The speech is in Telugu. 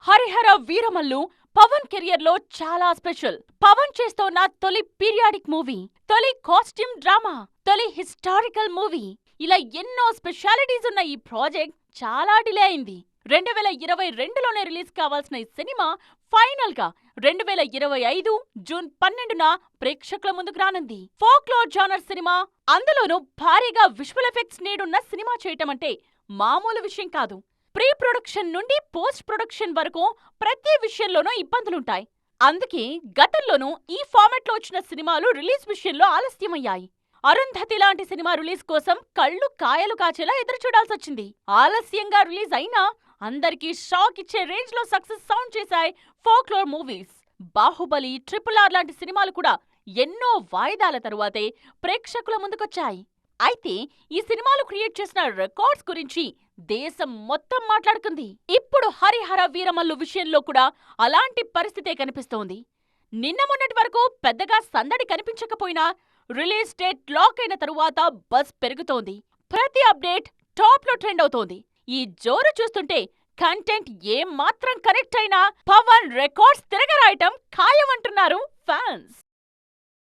హరిహర వీరమల్లు పవన్ కెరియర్ లో చాలా స్పెషల్. పవన్ చేస్తోన్న తొలి పీరియాడిక్ మూవీ, తొలి కాస్ట్యూమ్ డ్రామా, తొలి హిస్టారికల్ మూవీ, ఇలా ఎన్నో స్పెషాలిటీస్ ఉన్న ఈ ప్రాజెక్ట్ చాలా డిలే అయింది. 2022లోనే రిలీజ్ కావాల్సిన ఈ సినిమా ఫైనల్ గా 2025 జూన్ 12న ప్రేక్షకుల ముందుకు రానుంది. ఫోక్లోర్ జానర్ సినిమా, అందులోనూ భారీగా విజువల్ ఎఫెక్ట్స్ నీడున్న సినిమా చేయటం అంటే మామూలు విషయం కాదు. ప్రీ ప్రొడక్షన్ నుండి పోస్ట్ ప్రొడక్షన్ వరకు ప్రతి విషయంలోనూ ఇబ్బందులుంటాయి. అందుకే గతంలోనూ ఈ ఫార్మాట్లో వచ్చిన సినిమాలు రిలీజ్ విషయంలో ఆలస్యమయ్యాయి. అరుంధతి లాంటి సినిమా రిలీజ్ కోసం కళ్ళు కాయలు కాచేలా ఎదురుచూడాల్సొచ్చింది. ఆలస్యంగా రిలీజ్ అయినా అందరికీ షాక్ ఇచ్చే రేంజ్ లో సక్సెస్ సౌండ్ చేశాయి ఫోక్లోర్ మూవీస్. బాహుబలి, RRR లాంటి సినిమాలు కూడా ఎన్నో వాయిదాల తరువాతే ప్రేక్షకుల ముందుకొచ్చాయి. అయితే ఈ సినిమాలు క్రియేట్ చేసిన రికార్డ్స్ గురించి దేశం మొత్తం మాట్లాడుకుంది. ఇప్పుడు హరిహర వీరమల్లు విషయంలో కూడా అలాంటి పరిస్థితే కనిపిస్తోంది. నిన్న మొన్నటి వరకు పెద్దగా సందడి కనిపించకపోయినా రిలీజ్ డేట్ లాక్ అయిన తరువాత బజ్ పెరుగుతోంది. ప్రతి అప్డేట్ టాప్ లో ట్రెండ్ అవుతోంది. ఈ జోరు చూస్తుంటే కంటెంట్ ఏం మాత్రం కనెక్ట్ అయినా పవన్ రికార్డ్స్ తిరగరాయటం ఖాయమంటున్నారు ఫ్యాన్స్.